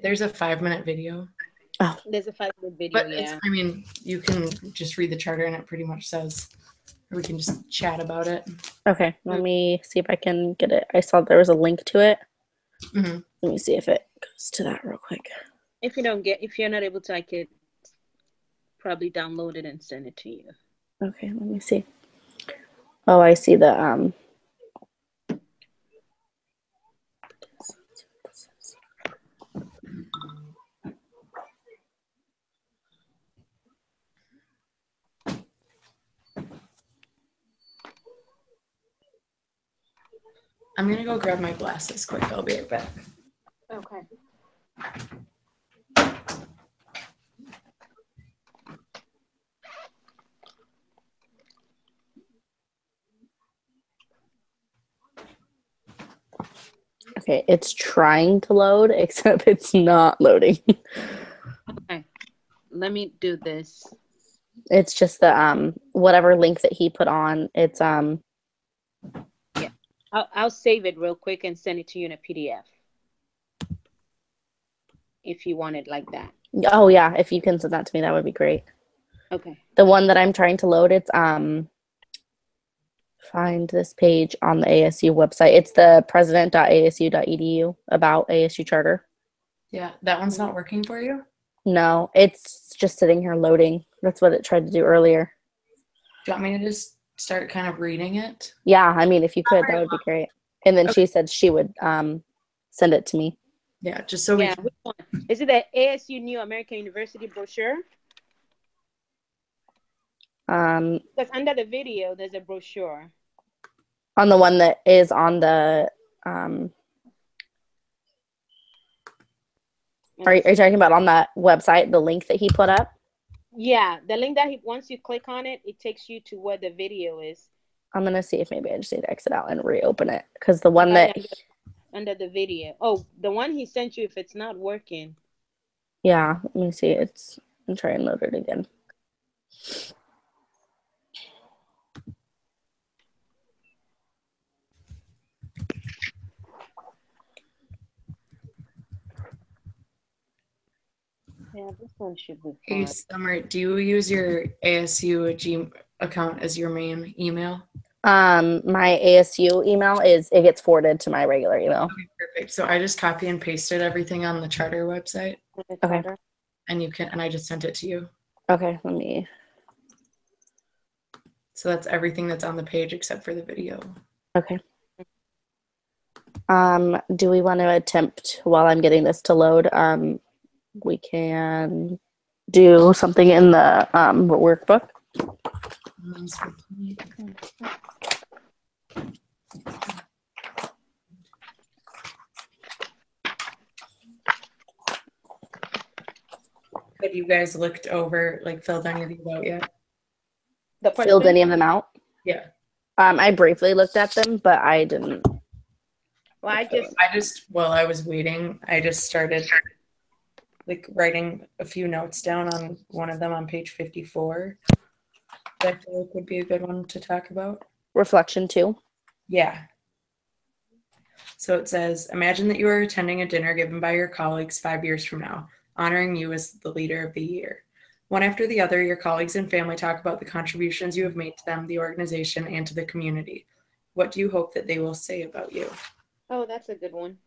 There's a 5-minute video. Oh, There's a 5-minute video, But yeah. I mean, you can just read the charter and it pretty much says, or we can just chat about it. okay. Let me see if I can get it. I saw there was a link to it. Mm-hmm. Let me see if it goes to that real quick. If you're not able to, I could probably download it and send it to you. Okay, let me see. Oh, I see the I'm gonna go grab my glasses quick. I'll be right back. Okay. okay, it's trying to load, except it's not loading. Okay. Let me do this. It's just the whatever link that he put on. It's Yeah. I'll save it real quick and send it to you in a PDF. If you want it like that. oh yeah, if you can send that to me, that would be great. Okay. The one that I'm trying to load, it's find this page on the ASU website. It's the president.asu.edu about ASU charter. Yeah, that one's not working for you? No, it's just sitting here loading. That's what it tried to do earlier. Do you want me to just start kind of reading it? Yeah, I mean, if you could, that would be great. And then she said she would send it to me. Yeah, just so we can. Which one? Is it the ASU New American University brochure? Because under the video, there's a brochure. On the one that is on the are you talking about on that website, the link that he put up? Yeah, the link that once you click on it, it takes you to where the video is. I'm gonna see if maybe I just need to exit out and reopen it, because the one that under the video. Oh, the one he sent you, if it's not working. Yeah, let me see. I'm trying to load it again. Yeah, this one should be fine. Hey, Summer, do you use your ASU account as your main email? My ASU email it gets forwarded to my regular email. Okay, perfect. So I just copy and pasted everything on the charter website. Okay. And I just sent it to you. Okay, let me. So that's everything that's on the page except for the video. Okay. Do we want to attempt, while I'm getting this to load, we can do something in the workbook? Have you guys looked over, like, filled any of these out yet? Filled any of them out? Yeah. I briefly looked at them, but I didn't. Well, while I was waiting, I just started like writing a few notes down on one of them on page 54 that I feel like would be a good one to talk about. Reflection 2? Yeah. So it says, imagine that you are attending a dinner given by your colleagues 5 years from now, honoring you as the leader of the year. One after the other, your colleagues and family talk about the contributions you have made to them, the organization, and to the community. What do you hope that they will say about you? Oh, that's a good one.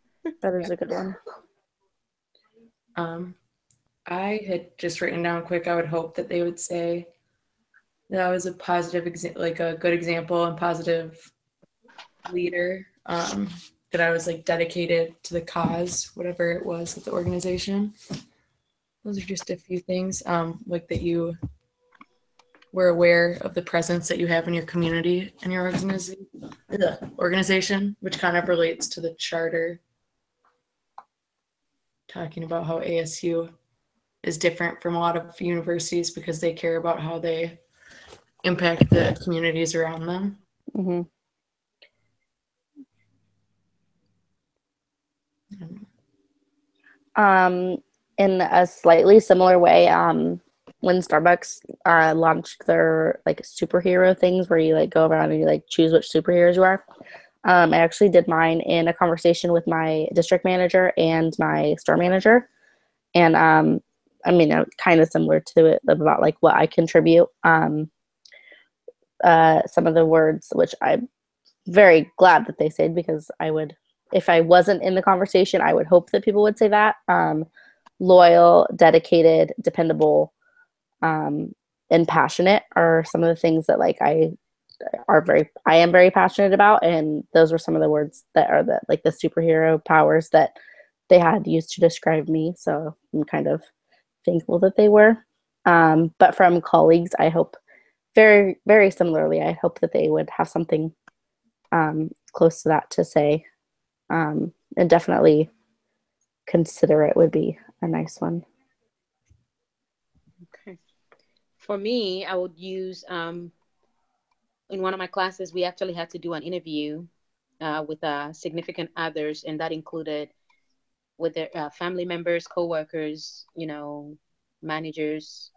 That is a good one. I had just written down quick, I would hope that they would say that I was a positive, like a good example and positive leader, that I was like dedicated to the cause, whatever it was with the organization. Those are just a few things, like that you were aware of the presence that you have in your community and your organization, which kind of relates to the charter, talking about how ASU is different from a lot of universities because they care about how they impact the communities around them. Mm-hmm. In a slightly similar way, when Starbucks launched their like superhero things where you like go around and you like choose which superheroes you are, I actually did mine in a conversation with my district manager and my store manager. And I mean, kind of similar to it about like what I contribute. Some of the words which I'm very glad that they said, because I would, if I wasn't in the conversation, I would hope that people would say that. Loyal, dedicated, dependable, and passionate are some of the things that like I am very passionate about, and those were some of the words that are the like the superhero powers that they had used to describe me. So I'm kind of thankful that they were. But from colleagues, I hope very, very similarly, I hope that they would have something close to that to say. And definitely considerate would be a nice one. Okay. For me, I would use in one of my classes, we actually had to do an interview with significant others, and that included with their family members, coworkers, managers.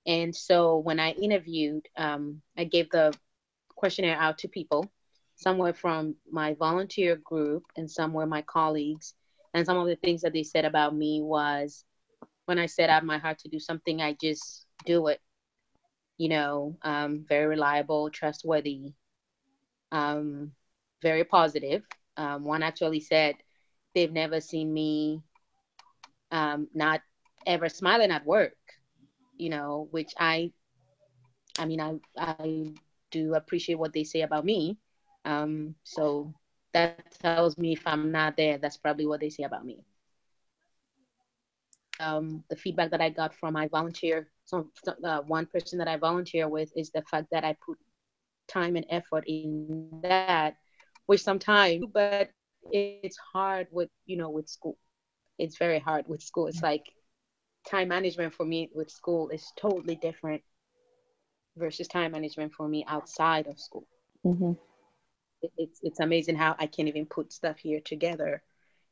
And so when I interviewed, I gave the questionnaire out to people. Some were from my volunteer group, and some were my colleagues. And some of the things that they said about me was, when I set out my heart to do something, I just do it. Very reliable, trustworthy, very positive. One actually said they've never seen me not ever smiling at work, which I do appreciate what they say about me. So that tells me if I'm not there, that's probably what they say about me. The feedback that I got from my volunteer, one person that I volunteer with, is the fact that I put time and effort in that, which sometimes, but it's hard with school. It's very hard with school. It's like time management for me with school is totally different versus time management for me outside of school. Mm-hmm. It's amazing how I can't even put stuff here together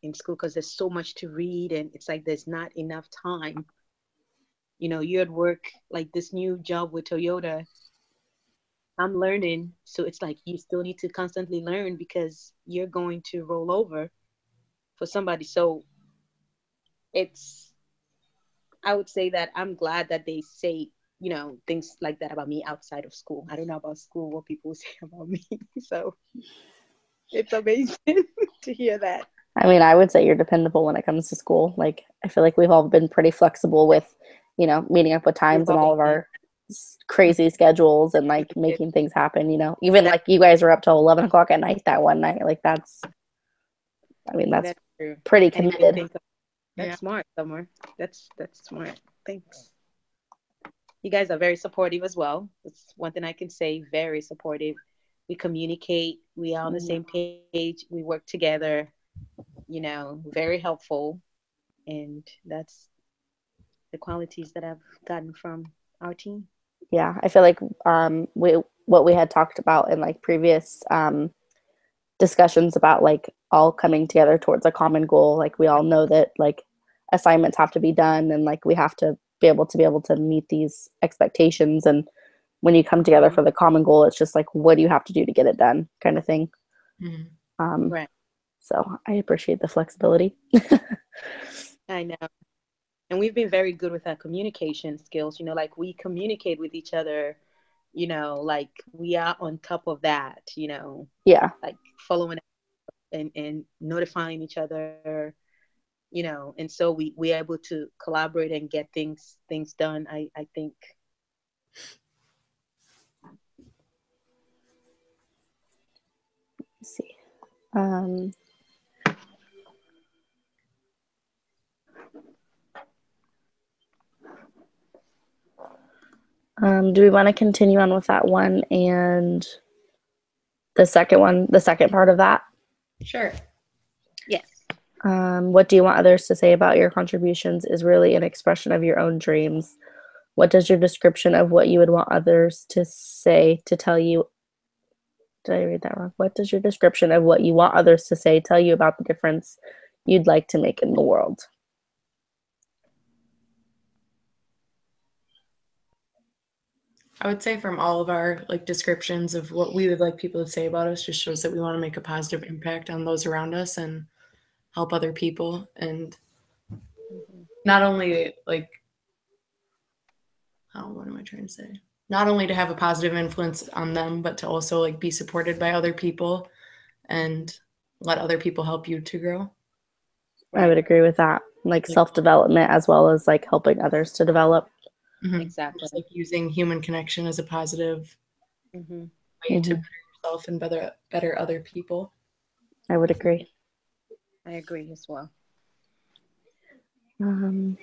in school because there's so much to read, and it's like there's not enough time. You're at work, like this new job with Toyota, I'm learning. So it's like you still need to constantly learn because you're going to roll over for somebody. So I would say that I'm glad that they say, things like that about me outside of school. I don't know about school, what people say about me. So it's amazing to hear that. I mean, I would say you're dependable when it comes to school. Like, I feel like we've all been pretty flexible with, meeting up with times and all of our crazy schedules and like making things happen, even like you guys were up till 11 o'clock at night that one night. Like that's true. Pretty committed. That's smart, Summer. That's smart. Thanks. You guys are very supportive as well. That's one thing I can say. Very supportive. We communicate. We are on the same page. We work together. Very helpful, and that's the qualities that I've gotten from our team. Yeah, I feel like what we had talked about in like previous discussions about like all coming together towards a common goal. Like we all know that like assignments have to be done, and like we have to be able to meet these expectations. And when you come together for the common goal, it's just like, what do you have to do to get it done, kind of thing. Mm-hmm. Right. So I appreciate the flexibility. I know. And we've been very good with our communication skills. Like we communicate with each other, like we are on top of that, Yeah. like following and notifying each other, and so we are able to collaborate and get things done. I think. Let's see. Do we want to continue on with that one and the second part of that? Sure. Yes. What do you want others to say about your contributions is really an expression of your own dreams. What does your description of what you would want others to say to tell you? Did I read that wrong? What does your description of what you want others to say tell you about the difference you'd like to make in the world? I would say from all of our like descriptions of what we would like people to say about us just shows that we want to make a positive impact on those around us and help other people. And not only like, what am I trying to say? Not only to have a positive influence on them, but to also like be supported by other people and let other people help you to grow. I would agree with that. Like self-development as well as like helping others to develop. Exactly. Just like using human connection as a positive way to better yourself and better other people. I would agree. I agree as well. We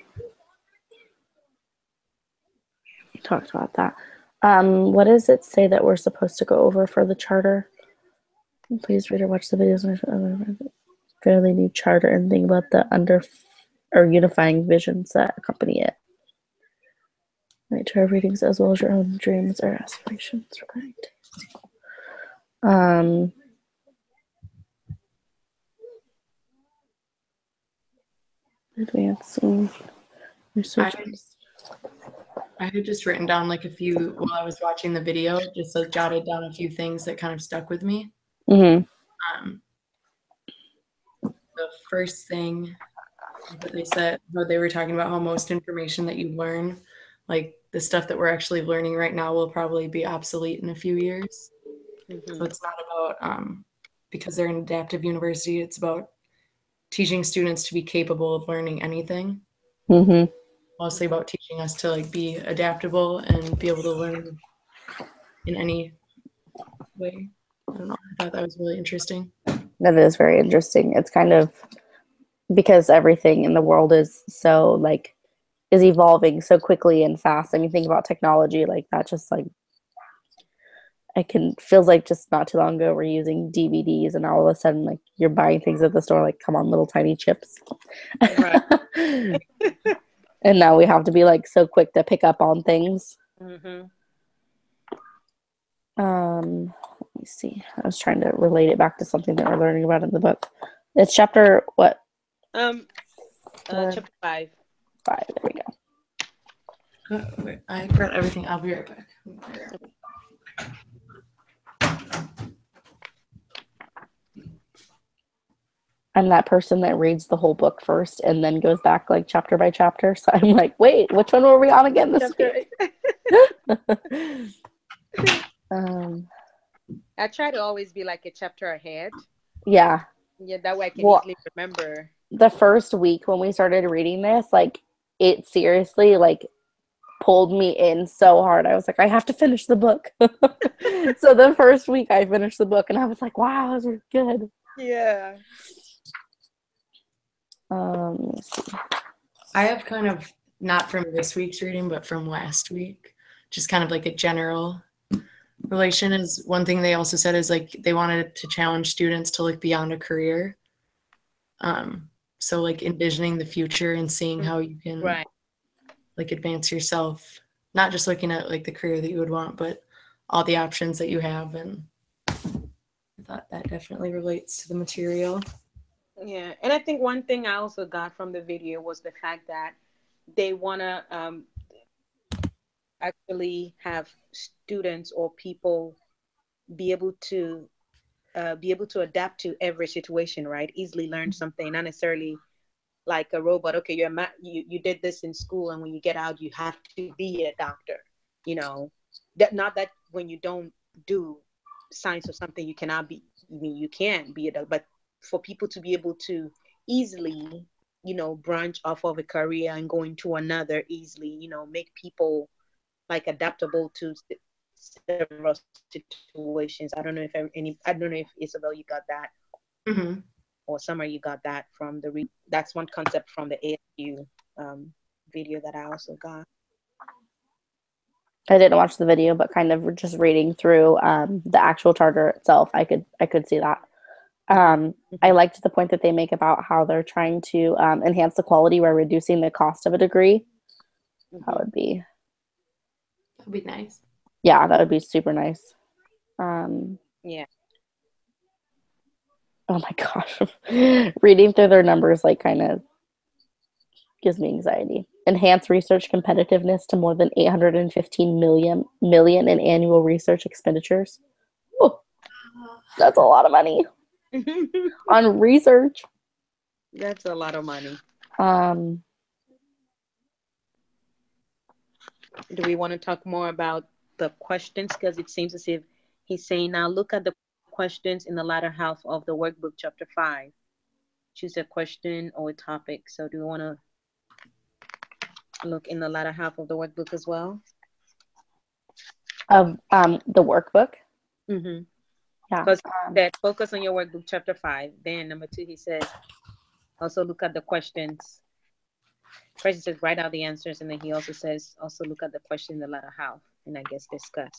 talked about that. What does it say that we're supposed to go over for the charter? Please read or watch the videos on fairly new charter and think about the unifying visions that accompany it. Right to our readings as well as your own dreams or aspirations. Right. Advancing research. I had just written down like a few while I was watching the video, just like jotted down a few things that kind of stuck with me. The first thing that they said, they were talking about how most information that you learn, like the stuff that we're actually learning right now, will probably be obsolete in a few years. So it's not about because they're an adaptive university, it's about teaching students to be capable of learning anything. Mostly about teaching us to like be adaptable and be able to learn in any way. I don't know. I thought that was really interesting. That is very interesting. It's kind of because everything in the world is so like is evolving so quickly and fast. I mean, think about technology like that. Just like feels like just not too long ago we're using DVDs, and all of a sudden like you're buying things at the store like come on little tiny chips. Right. And now we have to be like so quick to pick up on things. Let me see. I was trying to relate it back to something that we're learning about in the book. It's chapter what? Chapter 5. 5. There we go. Wait, I forgot everything. I'll be right back. I'm that person that reads the whole book first and then goes back like chapter by chapter. So I'm like, wait, which one were we on again this week? I try to always be like a chapter ahead. Yeah. Yeah, that way I can easily remember. The first week when we started reading this, like it seriously like pulled me in so hard. I was like, I have to finish the book. So the first week I finished the book and I was like, wow, this is good. Yeah. Let me see. I have kind of, not from this week's reading, but from last week, just kind of like a general relation is one thing they also said is like they wanted to challenge students to look beyond a career. So like envisioning the future and seeing how you can like advance yourself, not just looking at like the career that you would want, but all the options that you have. And I thought that definitely relates to the material. Yeah, and I think one thing I also got from the video was the fact that they want to actually have students or people be able to adapt to every situation, right? Easily learn something, not necessarily like a robot. Okay, you did this in school, and when you get out, you have to be a doctor. You know, that not that when you don't do science or something, you cannot be. I mean, you can be a doctor, but for people to be able to easily, branch off of a career and go into another easily, make people like adaptable to several situations. I don't know if Isabel, you got that, or Summer, you got that from that's one concept from the ASU video that I also got. I didn't watch the video, but kind of just reading through the actual charter itself, I could see that. I liked the point that they make about how they're trying to enhance the quality by reducing the cost of a degree. That would be nice. Yeah, that would be super nice. Yeah. Oh my gosh. Reading through their numbers like kind of gives me anxiety. Enhance research competitiveness to more than 815 million in annual research expenditures. Ooh, that's a lot of money on research. That's a lot of money. Do we want to talk more about the questions? Because it seems as if he's saying now look at the questions in the latter half of the workbook, chapter 5. Choose a question or a topic. So do we want to look in the latter half of the workbook as well? Of the workbook? Mm-hmm. Yeah. Because that focus on your workbook, chapter 5. Then number 2, he says, also look at the questions. First, he says, write out the answers. And then he also says, also look at the question in the latter half. And I guess discuss.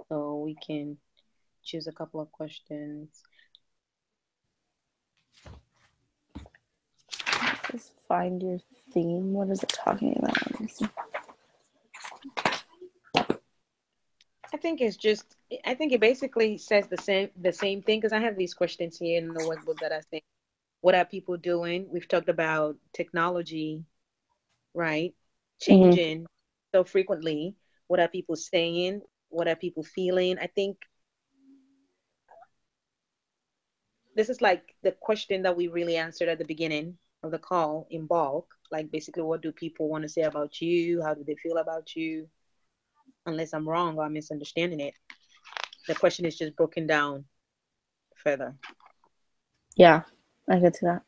So we can choose a couple of questions. Just find your theme. What is it talking about? Let me see. I think it basically says the same thing, because I have these questions here in the workbook that I think, what are people doing? We've talked about technology, right? Changing so frequently. What are people saying? What are people feeling? I think this is like the question that we really answered at the beginning of the call in bulk. Like basically, what do people want to say about you? How do they feel about you? Unless I'm wrong or I'm misunderstanding it. The question is just broken down further. Yeah, I could see that.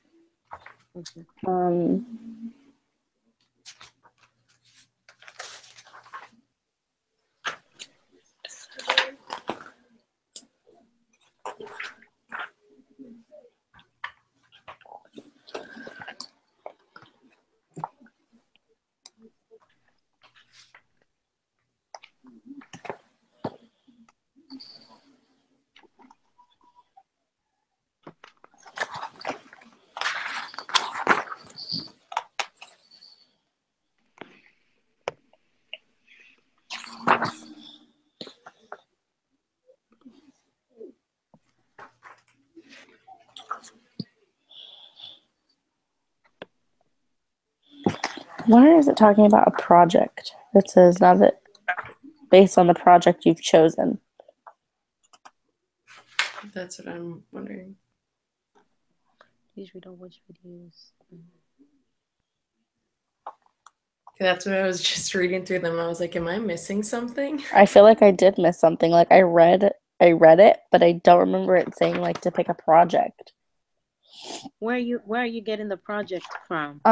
Mm-hmm. Where is it talking about a project? It says now that based on the project you've chosen. That's what I'm wondering. Please read on which videos. That's what I was just reading through them. I was like, am I missing something? I feel like I did miss something. Like I read it, but I don't remember it saying like to pick a project. Where are you getting the project from?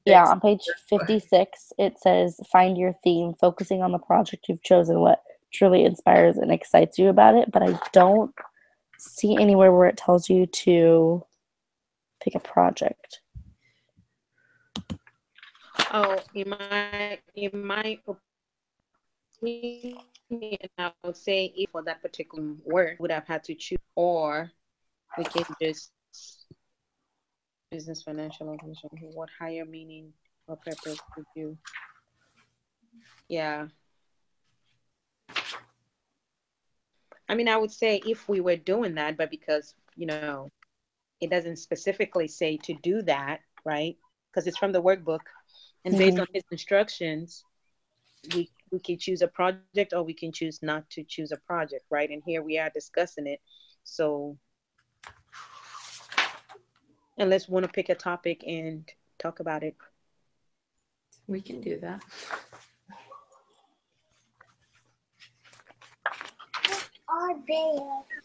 Yeah, on page 56, it says find your theme, focusing on the project you've chosen, what truly inspires and excites you about it, but I don't see anywhere where it tells you to pick a project. Oh, in my opinion, I would say if for that particular word would have had to choose, or we can just business, financial, organization. What higher meaning or purpose would you? Yeah. I mean, I would say if we were doing that, but because, it doesn't specifically say to do that, right? Because it's from the workbook. And based on his instructions, we can choose a project or we can choose not to choose a project, right? And here we are discussing it. So unless we want to pick a topic and talk about it. We can do that.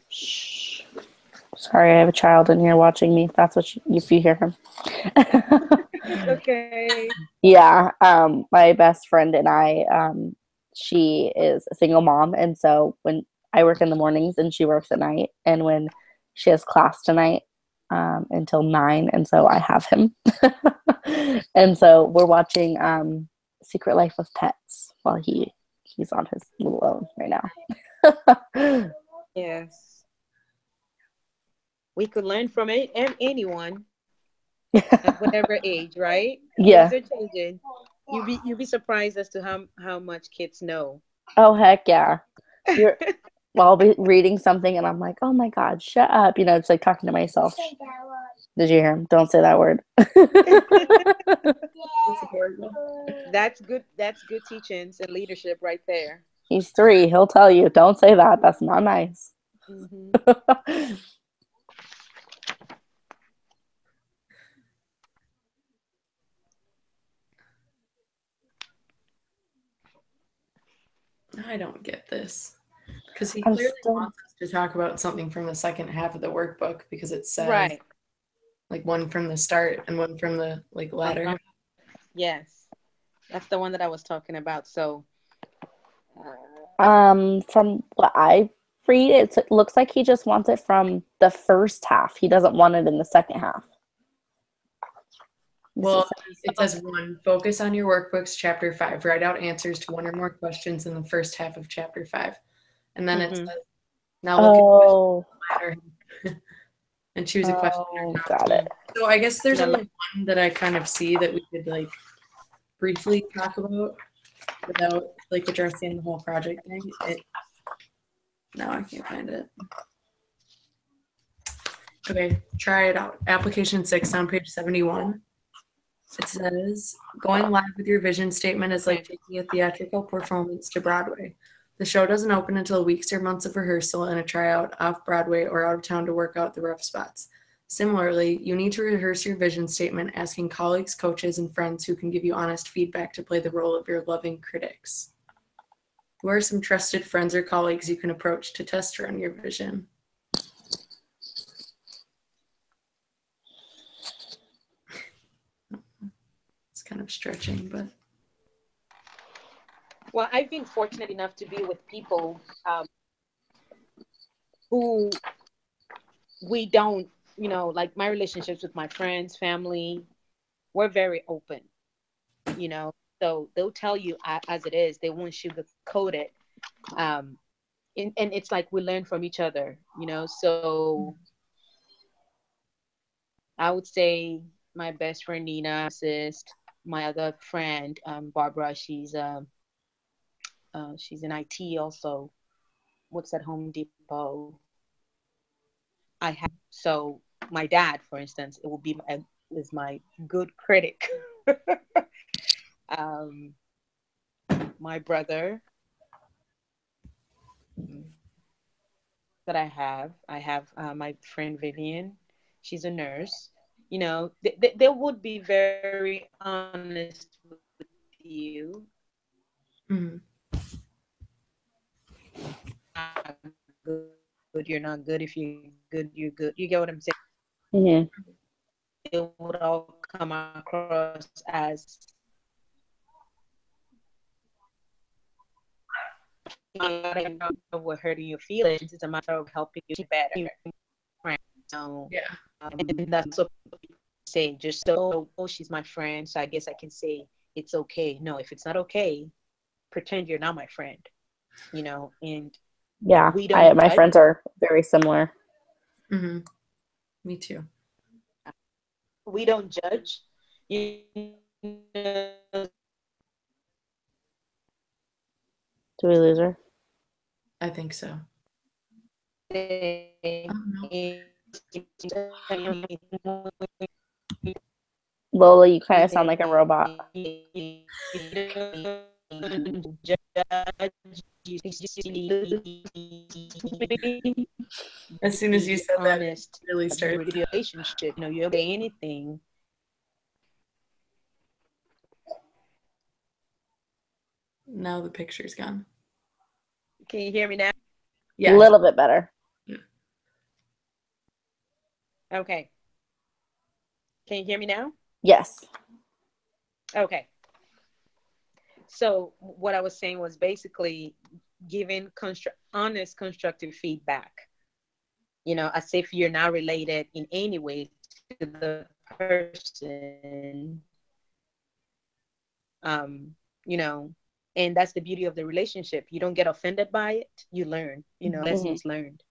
Shh. Sorry, I have a child in here watching me. That's what if you hear him. Okay. Yeah, my best friend and I, she is a single mom, and so when I work in the mornings and she works at night, and when she has class tonight until 9, and so I have him, and so we're watching Secret Life of Pets while he's on his little own right now. Yes. We could learn from it and anyone at whatever age, right? Yeah. Things are changing. You'd be surprised as to how much kids know. Oh heck yeah. I'll be reading something and I'm like, oh my God, shut up. It's like talking to myself. Did you hear him? Don't say that word. That's good. That's good teachings and leadership right there. He's 3. He'll tell you, don't say that. That's not nice. Mm-hmm. I don't get this. Because he I'm clearly still wants us to talk about something from the second half of the workbook because it says Right. like one from the start and one from the like latter. Yes. That's the one that I was talking about. So, from what I read, it looks like he just wants it from the first half. He doesn't want it in the second half. Well, it says 1, focus on your workbooks, chapter 5. Write out answers to one or more questions in the first half of chapter 5. And then it says, now look at the ladder and choose a question. Got it. So I guess there's only one that I kind of see that we could like briefly talk about without like addressing the whole project thing. No, I can't find it. Okay, try it out. Application 6 on page 71. It says, going live with your vision statement is like taking a theatrical performance to Broadway. The show doesn't open until weeks or months of rehearsal and a tryout off Broadway or out of town to work out the rough spots. Similarly, you need to rehearse your vision statement, asking colleagues, coaches, and friends who can give you honest feedback to play the role of your loving critics. Who are some trusted friends or colleagues you can approach to test run your vision? It's kind of stretching, but. well, I've been fortunate enough to be with people who we don't, like my relationships with my friends, family, we're very open, so they'll tell you as it is. They won't sugarcoat it. And it's like we learn from each other, so I would say my best friend Nina, assist my other friend Barbara. She's in IT also, works at Home Depot. I have so my dad, for instance, it will be is my good critic. My brother that I have my friend Vivian. She's a nurse. They would be very honest with you. Mm-hmm. Good, you're not good. If you're good, you're good. You get what I'm saying? Mm-hmm. It would all come across as we're hurting your feelings. It's a matter of helping you better. Right. So, yeah. And that's what people say. Just so, oh, she's my friend, so I guess I can say it's okay. No, if it's not okay, pretend you're not my friend. And Yeah, we don't. my friends are very similar. Mm-hmm. Me too. We don't judge. Know, Do we lose her? I think so. Lola, you kind of sound like a robot. As soon as you said that, it honest, really started. Relationship, you'll say anything. Now the picture's gone. Can you hear me now? Yeah. A little bit better. Yeah. Okay. Can you hear me now? Yes. Okay. So what I was saying was basically giving honest, constructive feedback, as if you're not related in any way to the person, and that's the beauty of the relationship. You don't get offended by it. You learn, lessons learned,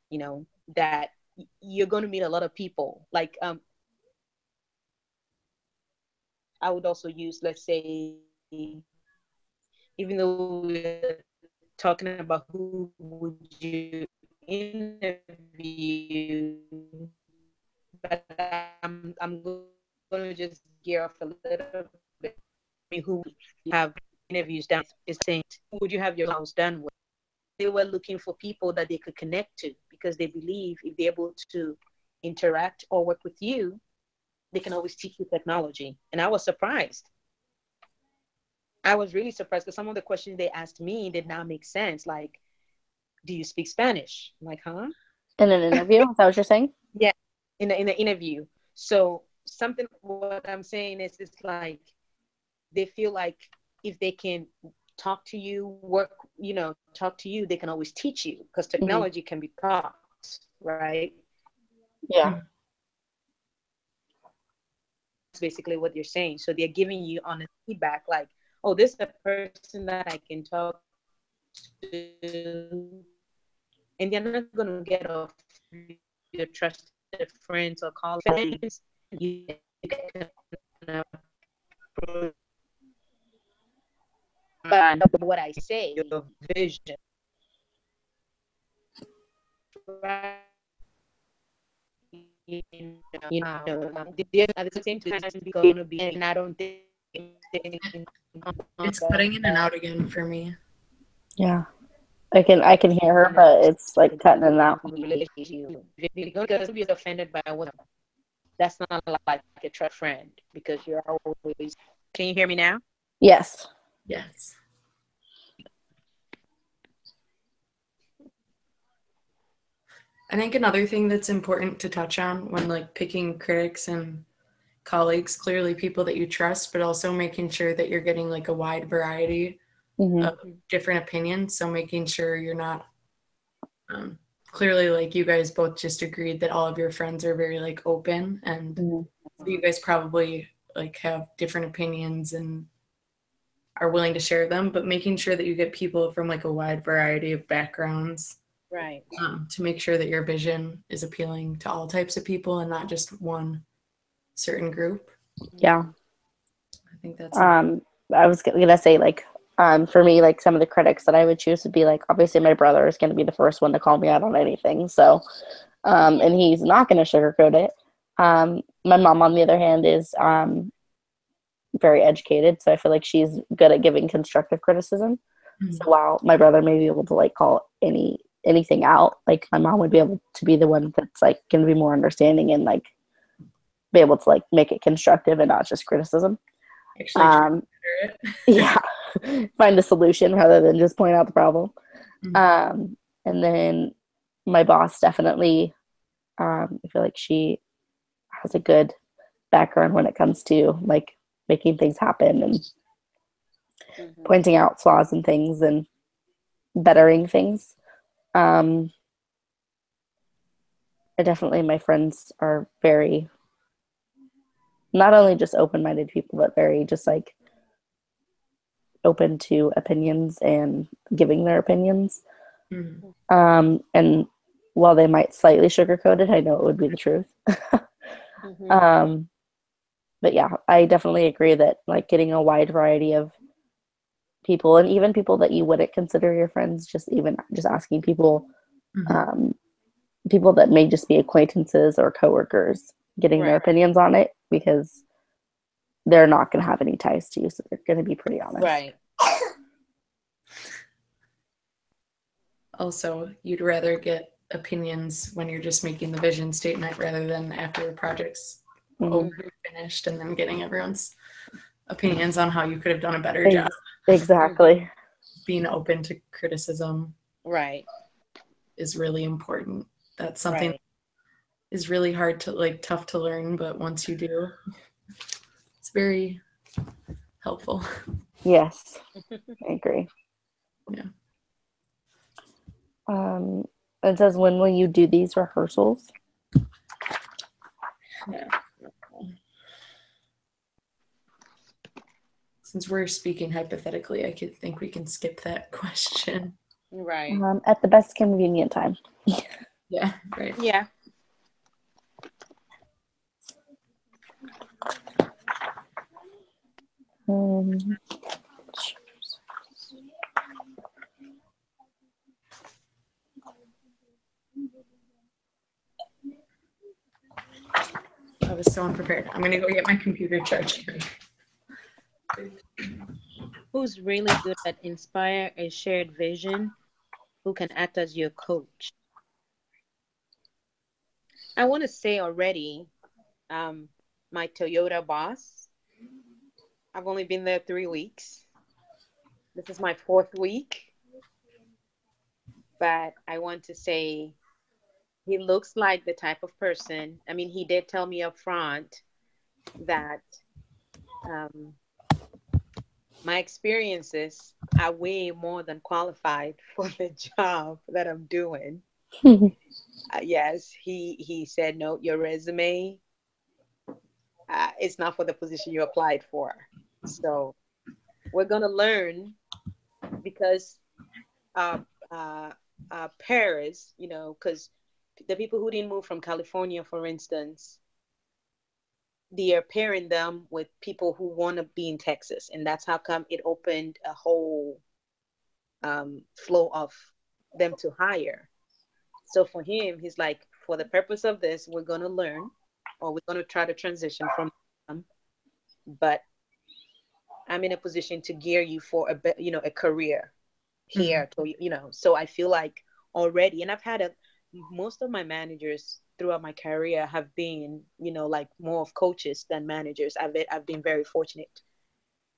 that you're going to meet a lot of people. Like, I would also use, let's say, even though we're talking about who would you interview, but I'm going to just gear off a little bit. Who have interviews done is saying, who would you have your house done with? They were looking for people that they could connect to, because they believe if they're able to interact or work with you, they can always teach you technology. And I was surprised. I was really surprised because some of the questions they asked me did not make sense. Like, do you speak Spanish? I'm like, huh? In an interview, is that what you're saying? Yeah, in the interview. So something what I'm saying is it's like they feel like if they can talk to you, work, talk to you, they can always teach you because technology can be taught, right? Yeah. That's basically what you're saying. So they're giving you honest feedback, like, oh, this is a person that I can talk to, and they're not going to get off your trusted friends or colleagues. You can what I say, your vision. Right? At the same time, it's going to be, and I don't think It's cutting in and out again for me. Yeah. I can hear her, but it's like cutting in and out. Because be offended by what that's not like a true friend because you're always. Can you hear me now? Yes. Yes. I think another thing that's important to touch on when like picking critics and colleagues, clearly people that you trust, but also making sure that you're getting like a wide variety of different opinions. So making sure you're not clearly like you guys both just agreed that all of your friends are very like open, and so you guys probably like have different opinions and are willing to share them, but making sure that you get people from like a wide variety of backgrounds. Right. To make sure that your vision is appealing to all types of people and not just one certain group. Yeah. I think that's I was gonna say like for me, like some of the critics that I would choose would be like obviously my brother is gonna be the first one to call me out on anything. So and he's not gonna sugarcoat it. My mom on the other hand is very educated, so I feel like she's good at giving constructive criticism. So while my brother may be able to like call anything out, like my mom would be able to be the one that's like going to be more understanding and like be able to like make it constructive and not just criticism. actually Yeah, find a solution rather than just point out the problem. And then my boss definitely, I feel like she has a good background when it comes to like making things happen and pointing out flaws and things and bettering things. Definitely my friends are very not only just open-minded people but very just like open to opinions and giving their opinions. And while they might slightly sugarcoat it, I know it would be the truth. But yeah, I definitely agree that like getting a wide variety of people and even people that you wouldn't consider your friends, just asking people, people that may just be acquaintances or coworkers, getting their opinions on it because they're not going to have any ties to you, so they're going to be pretty honest. Right. Also, you'd rather get opinions when you're just making the vision statement rather than after the project's finished and then getting everyone's opinions on how you could have done a better job. Exactly. Being open to criticism is really important. That's something that is really hard to like tough to learn, but once you do, it's very helpful. Yes, I agree. Yeah. It says, when will you do these rehearsals? Yeah. Since we're speaking hypothetically, I could think we can skip that question. Right. At the best convenient time. Yeah, right. Yeah. I was so unprepared. I'm gonna go get my computer charged. Who's really good at inspire a shared vision? Who can act as your coach? I want to say already, my Toyota boss. I've only been there 3 weeks. This is my 4th week, but I want to say he looks like the type of person. I mean, he did tell me up front that um, my experiences are way more than qualified for the job that I'm doing. Yes, he said, no, your resume, it's not for the position you applied for. So we're gonna learn because uh, uh, Paris, because the people who didn't move from California, for instance, they are pairing them with people who want to be in Texas, and that's how come it opened a whole flow of them to hire. So for him, he's like, for the purpose of this, we're going to learn, or we're going to try to transition from them, but I'm in a position to gear you for a career here. So I feel like already, and I've had most of my managers throughout my career have been, like more of coaches than managers. I've been very fortunate.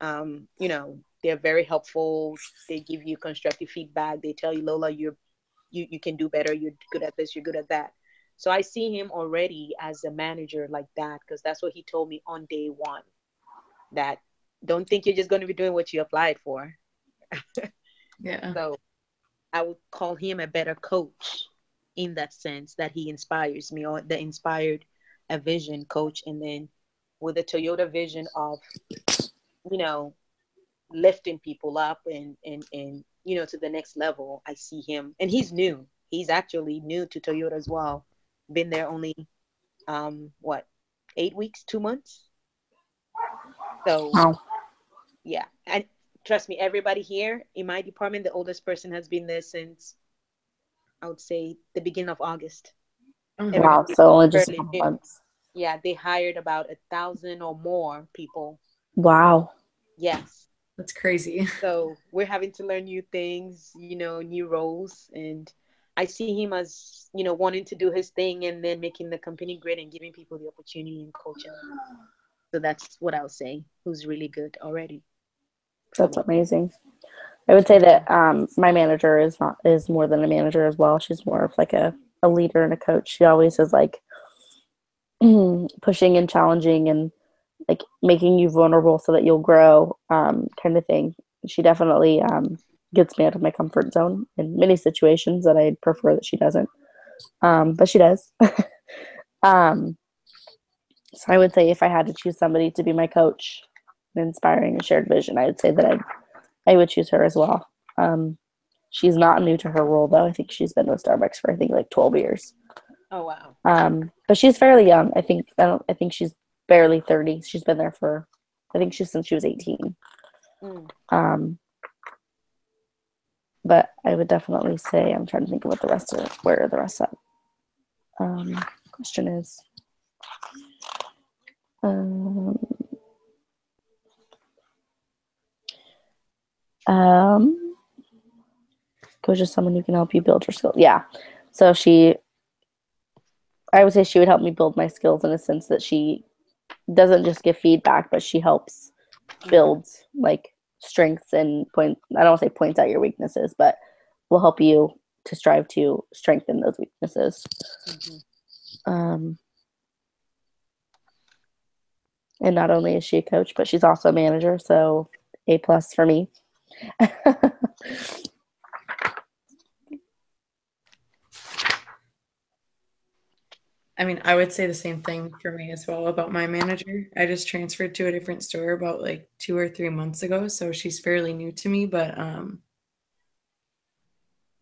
They're very helpful. They give you constructive feedback. They tell you, Lola, you can do better. You're good at this. You're good at that. So I see him already as a manager like that, because that's what he told me on day one, that don't think you're just going to be doing what you applied for. Yeah. So I would call him a better coach in that sense, that he inspires me, or the inspired a vision coach. And then with the Toyota vision of, you know, lifting people up and to the next level, I see him. And he's new. He's actually new to Toyota as well. Been there only, what, 8 weeks, 2 months? So, Wow. yeah. And trust me, everybody here in my department, the oldest person has been there since, I would say, the beginning of August. Oh, Wow. Everybody So only just a fairly couple new. months. Yeah, they hired about 1,000 or more people. Wow. Yes. that's crazy. So we're having to learn new things, new roles. And I see him as, wanting to do his thing and then making the company great and giving people the opportunity and coaching them. So that's what I would say, who's really good already for That's me. amazing. I would say that my manager is more than a manager as well. She's more of like a leader and a coach. She always is like pushing and challenging and like making you vulnerable so that you'll grow, kind of thing. She definitely gets me out of my comfort zone in many situations that I'd prefer that she doesn't. But she does. um, so I would say if I had to choose somebody to be my coach, an inspiring and shared vision, I would say that I would choose her as well. She's not new to her role though. I think she's been with Starbucks for like 12 years. Oh, wow. But she's fairly young. I think she's barely 30. She's been there for, I think she's since she was 18. Mm. But I would definitely say, I'm trying to think of what where the rest of question is. Coach is someone who can help you build your skills. Yeah. So I would say she would help me build my skills in a sense that she doesn't just give feedback, but she helps build like strengths and I don't want to say points out your weaknesses, but will help you to strive to strengthen those weaknesses. And not only is she a coach, but she's also a manager. So A+ for me. I mean, I would say the same thing for me as well about my manager. I just transferred to a different store about like 2 or 3 months ago, so she's fairly new to me, but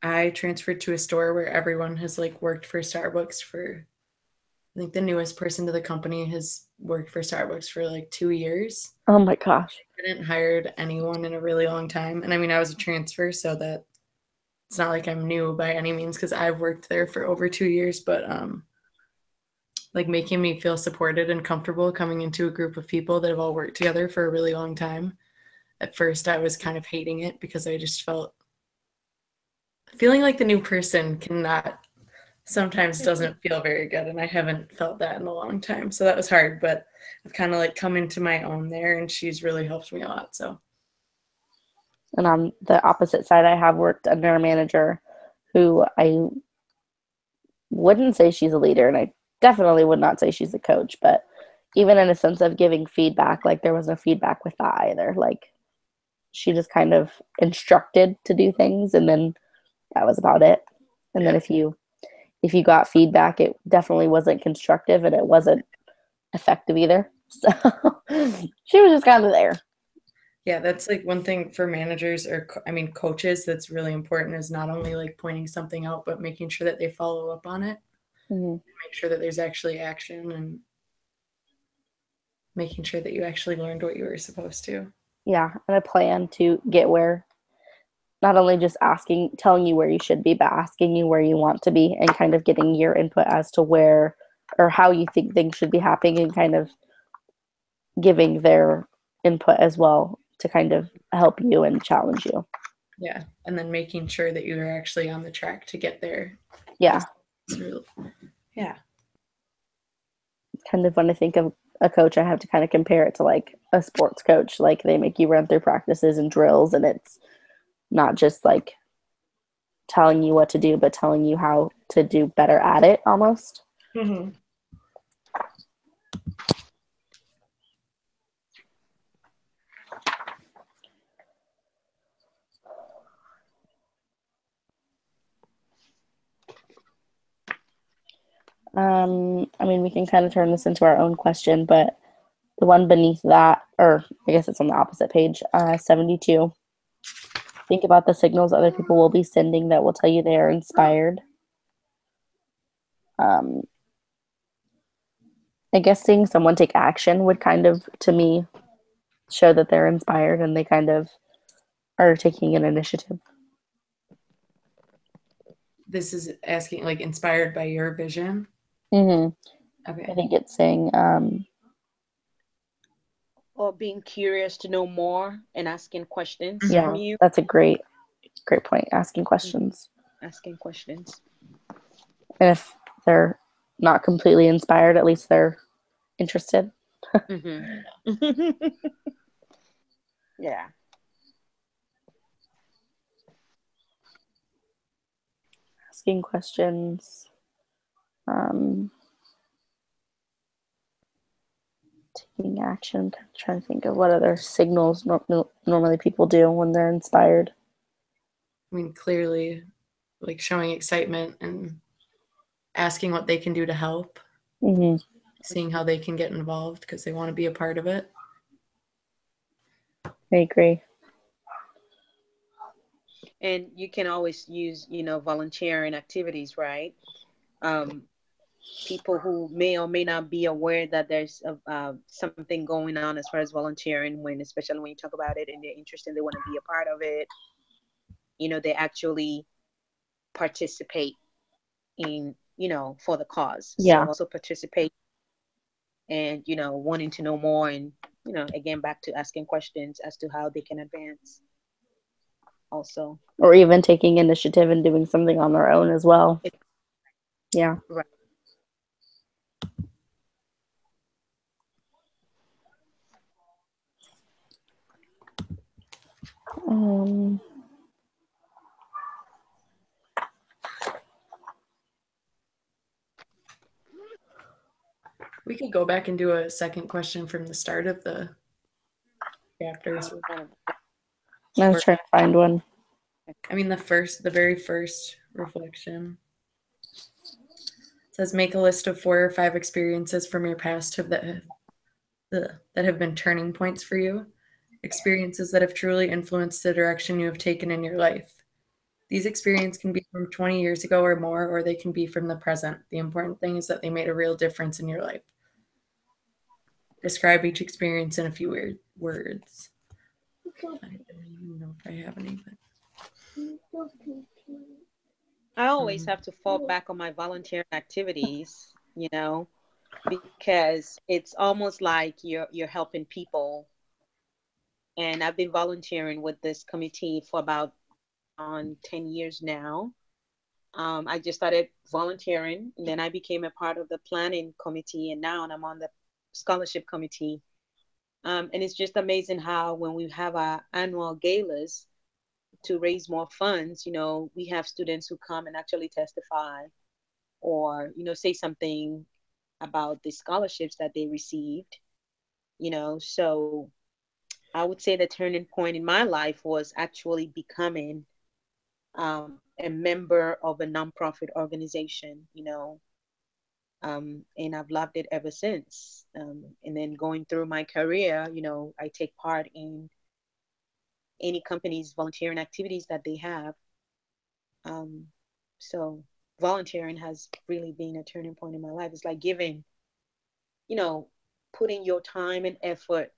I transferred to a store where everyone has like worked for Starbucks for, I think the newest person to the company has worked for Starbucks for like 2 years. Oh my gosh. I hadn't hired anyone in a really long time. And I mean, I was a transfer, so that it's not like I'm new by any means because I've worked there for over 2 years, but like making me feel supported and comfortable coming into a group of people that have all worked together for a really long time. At first, I was kind of hating it because I just feeling like the new person cannot sometimes doesn't feel very good, and I haven't felt that in a long time, so that was hard, but I've kind of like come into my own there, and she's really helped me a lot. So And on the opposite side, I have worked under a manager who I wouldn't say she's a leader, and I definitely would not say she's a coach, but even in a sense of giving feedback, like there was no feedback with that either. Like she just kind of instructed to do things, and then that was about it. And then if you got feedback, it definitely wasn't constructive and it wasn't effective either. So she was just kind of there. Yeah, that's like one thing for managers or coaches that's really important is not only like pointing something out, but making sure that they follow up on it. Mm-hmm. Make sure that there's actually action and making sure that you actually learned what you were supposed to. Yeah, and a plan to get where, not only just telling you where you should be, but asking you where you want to be and kind of getting your input as to where or how you think things should be happening and kind of giving their input as well to kind of help you and challenge you. Yeah, and then making sure that you are actually on the track to get there. Yeah. Yeah. Kind of when I think of a coach, I have to kind of compare it to like a sports coach. Like they make you run through practices and drills, and it's not just like telling you what to do, but telling you how to do better at it almost. Mm-hmm. We can kind of turn this into our own question, but the one beneath that, or I guess it's on the opposite page, 72. Think about the signals other people will be sending that will tell you they are inspired. I guess seeing someone take action would kind of, to me, show that they're inspired and they kind of are taking an initiative. This is asking, like, inspired by your vision? Mm-hmm. Okay. I think it's saying... or being curious to know more and asking questions from you. That's a great point. Asking questions. Asking questions. And if they're not completely inspired, at least they're interested. Mm-hmm. Yeah. Asking questions. Taking action. I'm trying to think of what other signals normally people do when they're inspired. Clearly, like showing excitement and asking what they can do to help. Mm-hmm. Seeing how they can get involved because they want to be a part of it. I agree. And you can always use, volunteering activities, right? People who may or may not be aware that there's something going on as far as volunteering, especially when you talk about it and they're interested, they want to be a part of it. They actually participate in, for the cause. Yeah. So also participate and, wanting to know more and, again, back to asking questions as to how they can advance also. Or even taking initiative and doing something on their own as well. Yeah. Right. We could go back and do a second question from the start of the chapters. I was trying to find one. The very first reflection says, make a list of 4 or 5 experiences from your past that have been turning points for you. Experiences that have truly influenced the direction you have taken in your life. These experiences can be from 20 years ago or more, or they can be from the present. The important thing is that they made a real difference in your life. Describe each experience in a few words. I don't even know if I have any, but I always have to fall back on my volunteering activities, because it's almost like you're helping people. And I've been volunteering with this committee for about 10 years now. I just started volunteering, and then I became a part of the planning committee, and now I'm on the scholarship committee. And it's just amazing how when we have our annual galas, to raise more funds, we have students who come and actually testify or, say something about the scholarships that they received, So I would say the turning point in my life was actually becoming a member of a nonprofit organization, and I've loved it ever since. And then going through my career, I take part in any company's volunteering activities that they have. So volunteering has really been a turning point in my life. It's like giving, you know, putting your time and effort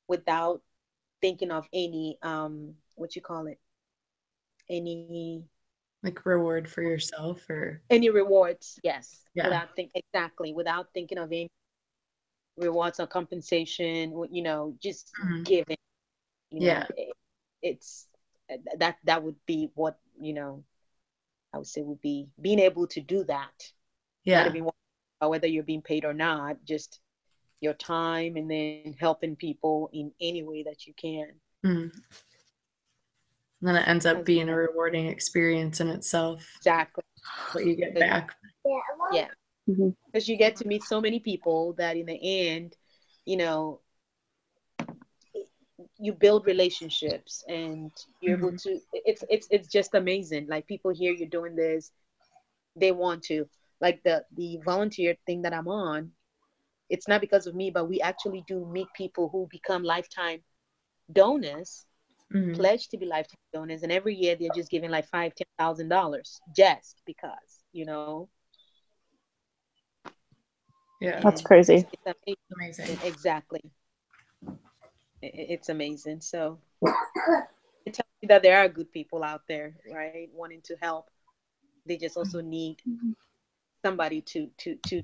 without thinking of any what you call it, any Like reward for yourself or any rewards. Yes, yeah. without thinking of any rewards or compensation. Just Mhm. giving. Yeah. It's that would be what I would say would be being able to do that, not Yeah. even whether you're being paid or not, just your time and then helping people in any way that you can. Mhm. And then it ends up Has being been a rewarding experience in itself, exactly. what you get back. Yeah, Mhm. because you get to meet so many people that in the end, you know, you build relationships and you're able Mhm. to. It's just amazing. Like people hear you're doing this, they want to. Like the volunteer thing that I'm on, it's not because of me, but we actually do meet people who become lifetime donors, Mhm. pledge to be lifetime donors, and every year they're just giving like $5,000, $10,000 just because, Yeah. That's and it's crazy. it's amazing. Amazing. Exactly, it's amazing. So it tells you that there are good people out there, right, wanting to help. They just also need somebody to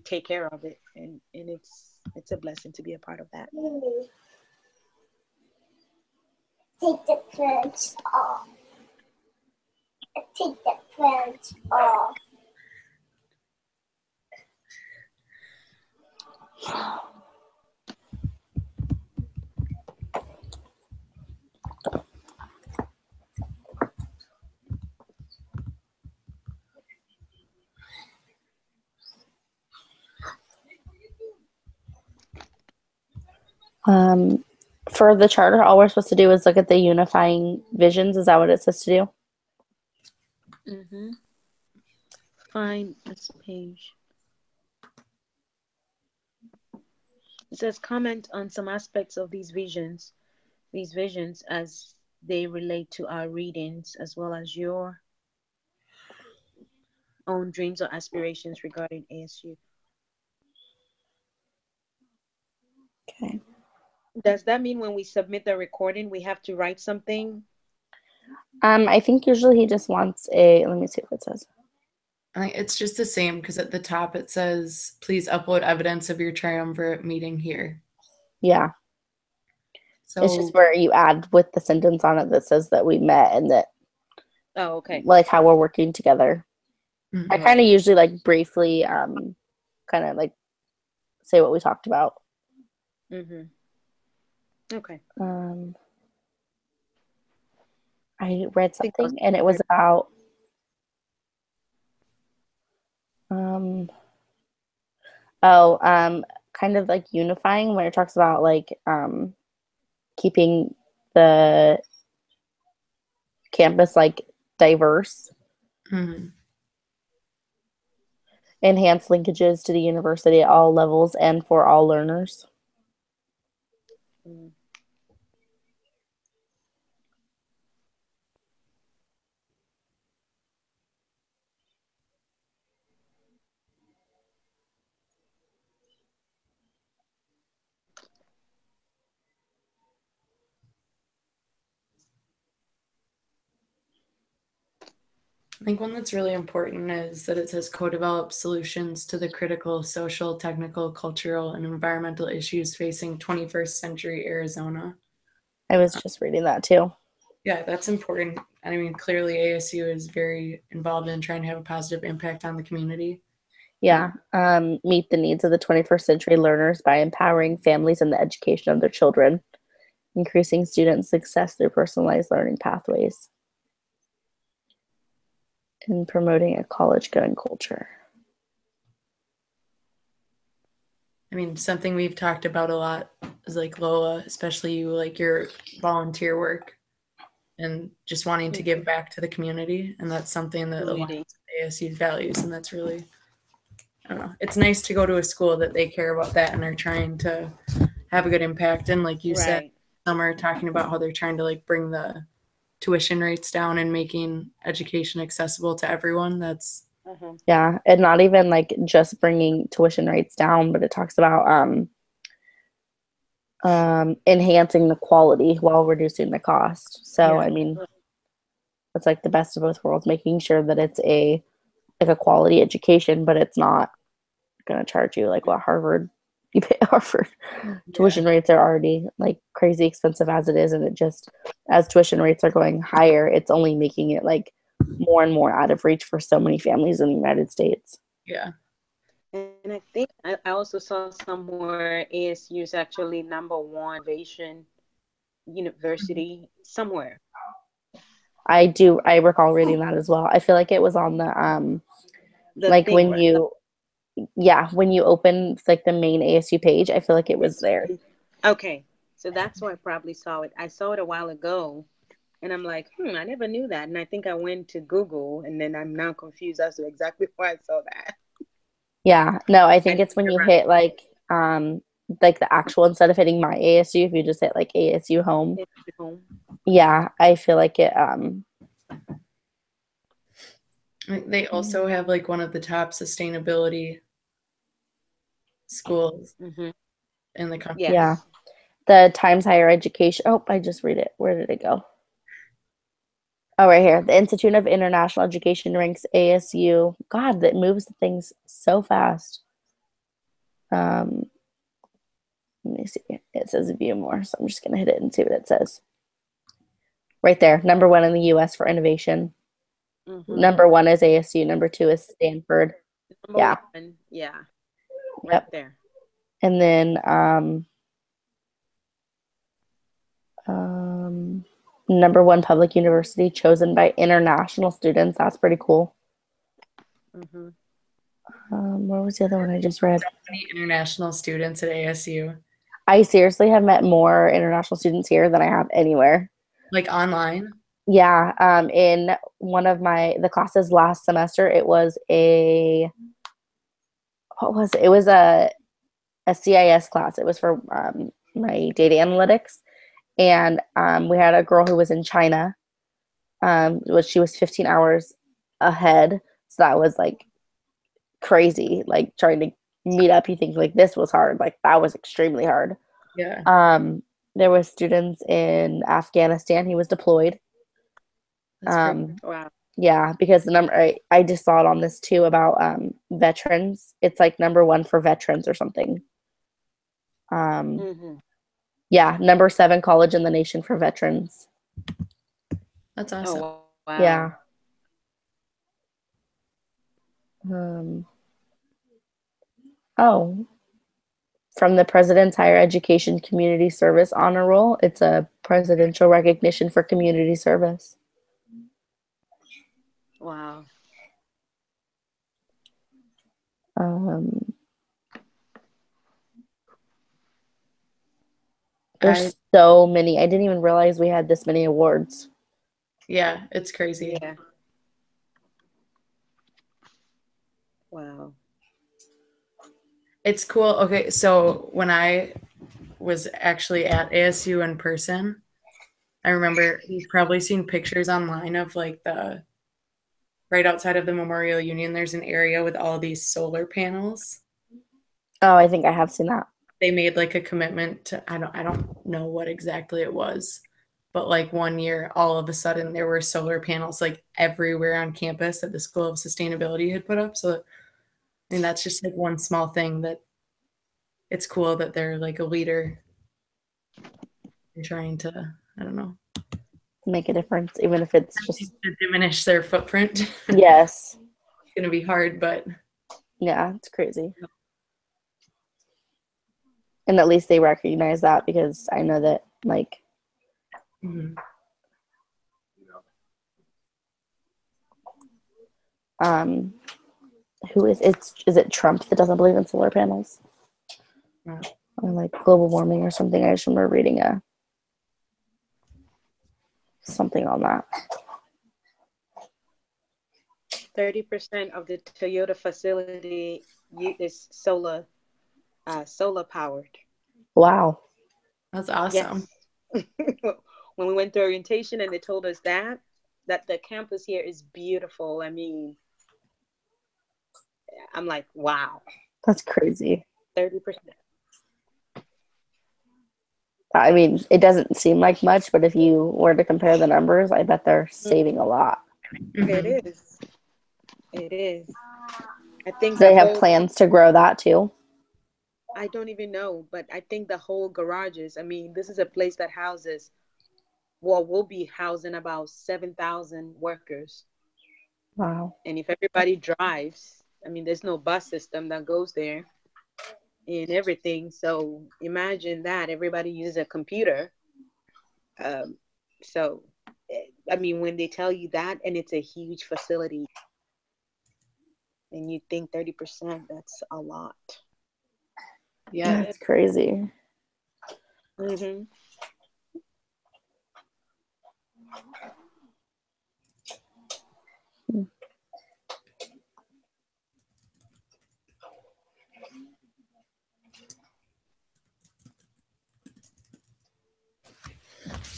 take care of it, and it's a blessing to be a part of that. Take the pledge off. Take the pledge off. For the charter, all we're supposed to do is look at the unifying visions. Is that what it says to do? Mm-hmm. Find this page. It says comment on some aspects of these visions as they relate to our readings, as well as your own dreams or aspirations regarding ASU. Okay. Does that mean when we submit the recording, we have to write something? I think usually he just wants a. Let me see what it says. I think it's just the same because at the top it says, please upload evidence of your triumvirate meeting here. Yeah, it's just So where you add with the sentence on it that says that we met and that Oh, okay. like how we're working together. I mhm. kind of usually like briefly kind of like say what we talked about. Mm-hmm. Okay. I read I think I'll something and it was about um kind of like unifying when it talks about like keeping the campus like diverse, Mhm. enhance linkages to the university at all levels and for all learners. Mm. I think one that's really important is that it says co-develop solutions to the critical social, technical, cultural, and environmental issues facing 21st century Arizona. I was just reading that too. Yeah, that's important. I mean, clearly ASU is very involved in trying to have a positive impact on the community. Yeah, meet the needs of the 21st century learners by empowering families in the education of their children, increasing student success through personalized learning pathways. in promoting a college going culture. I mean, something we've talked about a lot is like Lola, especially you, like your volunteer work and just wanting to give back to the community. And that's something that aligns with ASU's values. And that's really, I don't know, it's nice to go to a school that they care about that and are trying to have a good impact. And like you said, some are talking about how they're trying to like bring the tuition rates down and making education accessible to everyone. That's yeah, and not even like just bringing tuition rates down, but it talks about enhancing the quality while reducing the cost. So I mean, it's like the best of both worlds, making sure that it's a quality education, but it's not going to charge you like what Harvard you pay Harvard. Tuition rates are already like crazy expensive as it is, and it just, as tuition rates are going higher, it's only making it like more and more out of reach for so many families in the United States. Yeah. And I think I also saw somewhere ASU is actually #1 innovation university somewhere. I recall reading that as well. I feel like it was on the like thing, when you when you open like the main ASU page, I feel like it was there. Okay, so that's where I probably saw it. I saw it a while ago, and I'm like, I never knew that. And I think I went to Google, and then I'm now confused as to exactly why I saw that. Yeah, no, I think it's when you hit like the actual, instead of hitting my ASU, if you just hit like ASU home. Yeah, I feel like it they also have like one of the top sustainability schools in the country. Yes. Yeah. The Times Higher Education. Oh, I just read it. Where did it go? Oh, right here. The Institute of International Education ranks ASU. God, that moves things so fast. Let me see. It says view more, so I'm just going to hit it and see what it says. Right there. #1 in the U.S. for innovation. #1 is ASU. #2 is Stanford. One, yeah. Right there. And then #1 public university chosen by international students. That's pretty cool. What was the other one I just read? So many international students at ASU. I seriously have met more international students here than I have anywhere. Like online? Yeah. In one of the classes last semester, it was what was it? It was a CIS class. It was for my data analytics. And we had a girl who was in China, which she was 15 hours ahead. So that was like crazy, like trying to meet up. You think like this was hard, like that was extremely hard. Yeah. There was students in Afghanistan. He was deployed. Wow. Yeah, because the number I just saw it on this too about veterans. It's like #1 for veterans or something. Yeah, #7 college in the nation for veterans. That's awesome. Oh, wow. Yeah. From the President's Higher Education Community Service Honor Roll. It's a presidential recognition for community service. Wow. There's so many. I didn't even realize we had this many awards. Yeah, it's crazy. Yeah. Wow. It's cool. Okay, so when I was actually at ASU in person, I remember you've probably seen pictures online of like right outside of the Memorial Union, there's an area with all these solar panels. Oh, I think I have seen that. They made like a commitment to, I don't know what exactly it was, but like one year, all of a sudden there were solar panels like everywhere on campus that the School of Sustainability had put up. So, I mean, that's just like one small thing that it's cool that they're like a leader and trying to, I don't know, make a difference, even if it's just to diminish their footprint. Yes. It's going to be hard, but yeah, it's crazy. And at least they recognize that, because I know that like who is it Trump that doesn't believe in solar panels? Yeah. Or like global warming or something. I just remember reading something on that. 30% of the Toyota facility is solar powered. Wow. That's awesome. Yes. When we went to orientation and they told us that the campus here is beautiful. I mean, I'm like, wow. That's crazy. 30%. I mean, it doesn't seem like much, but if you were to compare the numbers, I bet they're saving a lot. It is. It is. I think Do they have plans to grow that too? I don't even know, but I think the whole garages, I mean, this is a place that houses, well, we'll be housing about 7,000 workers. Wow. And if everybody drives, I mean, there's no bus system that goes there and everything. So imagine that everybody uses a computer. So, I mean, when they tell you that, and it's a huge facility, and you think 30%, that's a lot. Yeah. That's crazy. Mm-hmm.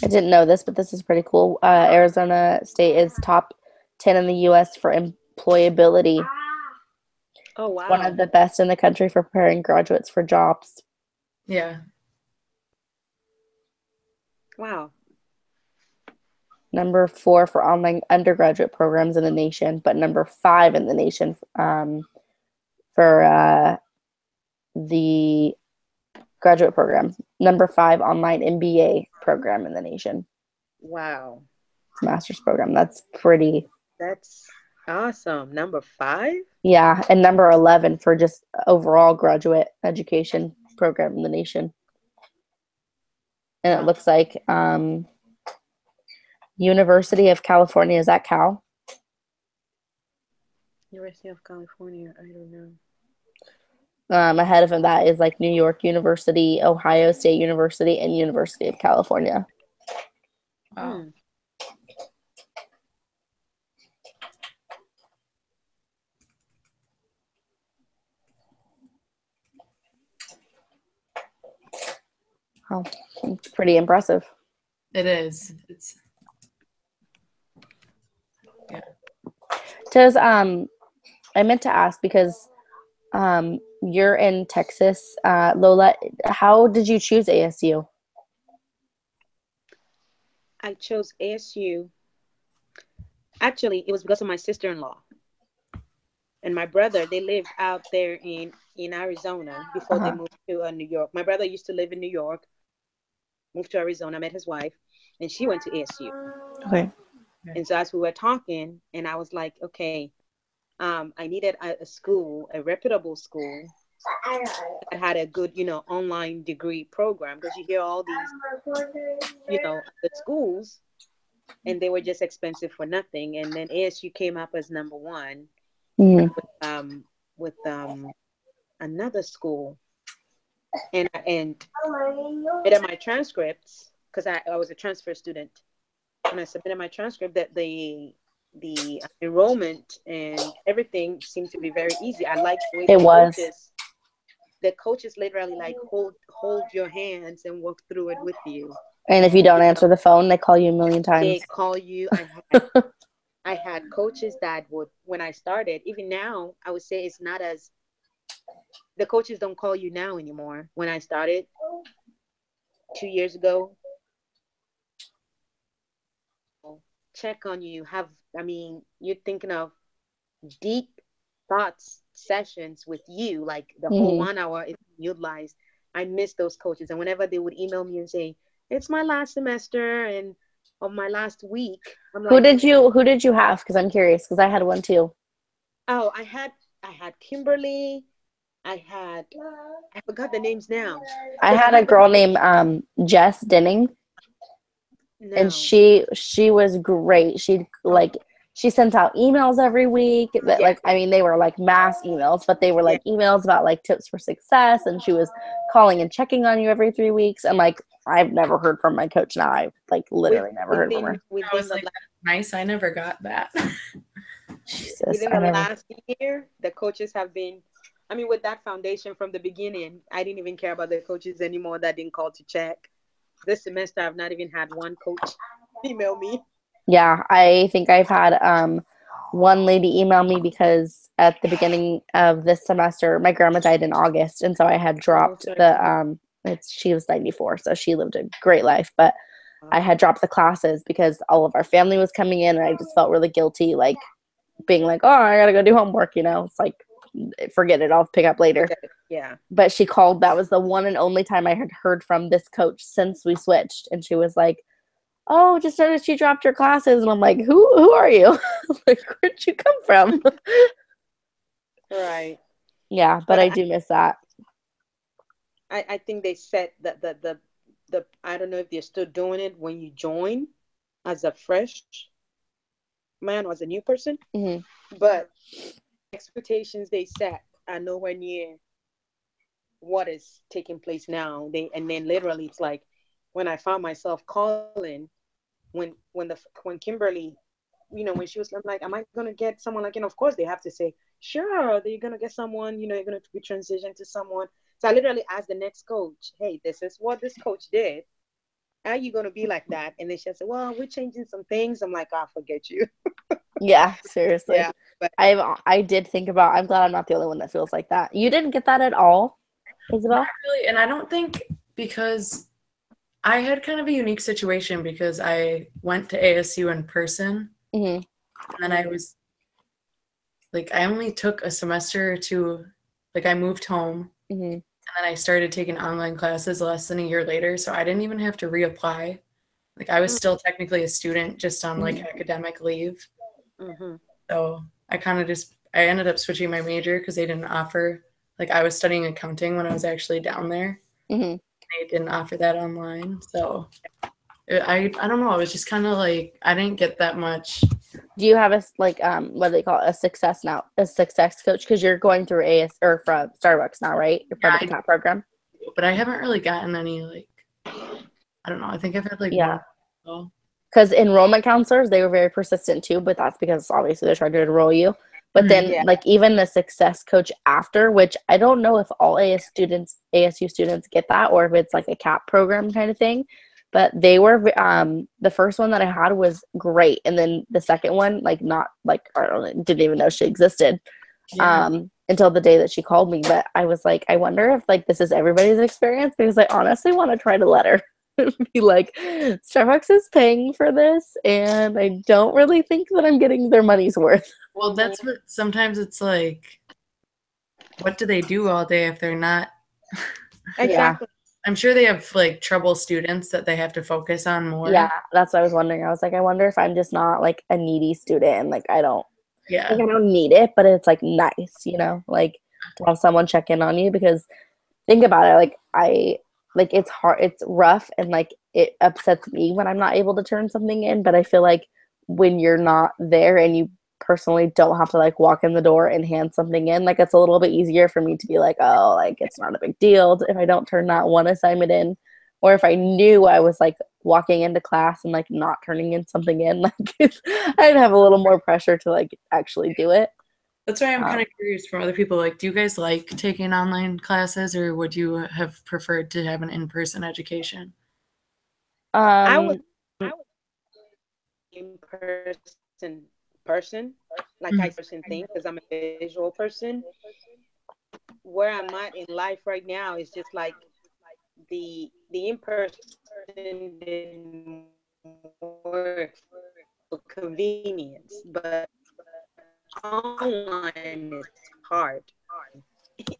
I didn't know this, but this is pretty cool. Arizona State is top 10 in the U.S. for employability. Oh, wow. It's one of the best in the country for preparing graduates for jobs. Yeah. Wow. Number 4 for online undergraduate programs in the nation, but number 5 in the nation for the graduate program. Number 5 online MBA program in the nation. Wow. It's a master's program. That's pretty. That's awesome. Number 5? Yeah, and number 11 for just overall graduate education program in the nation. And it looks like University of California, is that Cal? University of California, I don't know. Ahead of that is like New York University, Ohio State University, and University of California. Wow. Oh, it's pretty impressive. It is. It's Does I meant to ask because you're in Texas, Lola. How did you choose ASU? I chose ASU. Actually, it was because of my sister-in-law and my brother. They lived out there in Arizona before they moved to New York. My brother used to live in New York, moved to Arizona, met his wife, and she went to ASU. Okay. And so as we were talking, and I was like, okay, I needed a school, a reputable school that had a good, online degree program, because you hear all these, the schools, and they were just expensive for nothing. And then ASU came up as number 1 with another school, and submitted my transcripts because I was a transfer student, and I submitted my transcript that the enrollment and everything seemed to be very easy. I liked the way the coaches literally like hold your hands and walk through it with you. And if you don't answer the phone, they call you a million times. They call you. I had coaches that would, when I started, even now, I would say it's not as, the coaches don't call you now anymore. When I started 2 years ago, check on you, you're thinking of deep thoughts sessions with you, like the whole 1 hour is utilized. I miss those coaches. And whenever they would email me and say, it's my last semester and on my last week, I'm like, who did you have? Because I'm curious, because I had one too. Oh, I had Kimberly. I forgot the names now. I had a girl named Jess Denning. No. And she was great. She'd like she sent out emails every week that like, I mean, they were like mass emails, but they were like emails about like tips for success, and she was calling and checking on you every 3 weeks. And like, I've never heard from my coach now. I've like literally never heard from her. I was like, nice, I never got that. Jesus, within the last year, the coaches have been, I mean, with that foundation from the beginning, I didn't even care about the coaches anymore that didn't call to check. This semester, I've not even had one coach email me. Yeah, I think I've had one lady email me because at the beginning of this semester, my grandma died in August, and so I had dropped she was 94, so she lived a great life, but I had dropped the classes because all of our family was coming in, and I just felt really guilty, like being like, oh, I gotta go do homework, you know. It's like, forget it, I'll pick up later. Yeah. But she called. That was the one and only time I had heard from this coach since we switched, and she was like, oh, just noticed you dropped your classes. And I'm like, who are you? Like, where'd you come from? Right. Yeah, but I do miss that. I think they set the I don't know if they're still doing it when you join as a fresh man or as a new person, but expectations they set are nowhere near what is taking place now. And then literally it's like when I found myself calling when Kimberly, you know, when she was, I'm like, am I gonna get someone like, you know, of course they have to say, sure, they're gonna get someone, you know, you're gonna be transitioned to someone. So I literally asked the next coach, hey, this is what this coach did. Are you gonna be like that? And then she said, well, we're changing some things. I'm like, oh, forget you. Yeah, seriously. Yeah, but I did think about, I'm glad I'm not the only one that feels like that. You didn't get that at all, Isabel? Not really, and I don't think, because I had kind of a unique situation because I went to ASU in person, and then I was like, I only took a semester or two, like I moved home, and then I started taking online classes less than a year later, so I didn't even have to reapply. Like I was still technically a student, just on like academic leave. So I kind of I ended up switching my major because they didn't offer, like I was studying accounting when I was actually down there. They didn't offer that online. So I don't know. It was just kind of like, I didn't get that much. Do you have a, like, what do they call it? A success coach? Because you're going through AS or from Starbucks now, right? You're part of the CAP program. But I haven't really gotten any, like, I don't know. I think I've had like one. Because enrollment counselors, they were very persistent too, but that's because obviously they're trying to enroll you. But then, like, even the success coach after, which I don't know if all ASU students get that, or if it's like a CAP program kind of thing. But they were, the first one that I had was great, and then the second one, like, not like, I don't know, didn't even know she existed until the day that she called me. But I was like, I wonder if like this is everybody's experience, because I honestly want to try to let her be like, Starbucks is paying for this, and I don't really think that I'm getting their money's worth. Well, that's what, sometimes it's like, what do they do all day if they're not? Exactly. I'm sure they have like trouble students that they have to focus on more. Yeah, that's what I was wondering. I was like, I wonder if I'm just not like a needy student, and like I don't need it, but it's like nice, you know, like to have someone check in on you, because think about it, like it's hard, it's rough, and like it upsets me when I'm not able to turn something in, but I feel like when you're not there and you personally don't have to like walk in the door and hand something in, like it's a little bit easier for me to be like, oh, like it's not a big deal if I don't turn that one assignment in, or if I knew I was like walking into class and like not turning in something in, like I'd have a little more pressure to like actually do it. That's why I'm kind of curious from other people, like, do you guys like taking online classes, or would you have preferred to have an in-person education? I would in person, like I person thing, because I'm a visual person. Where I'm at in life right now is just like the in-person didn't work for convenience, but online is hard.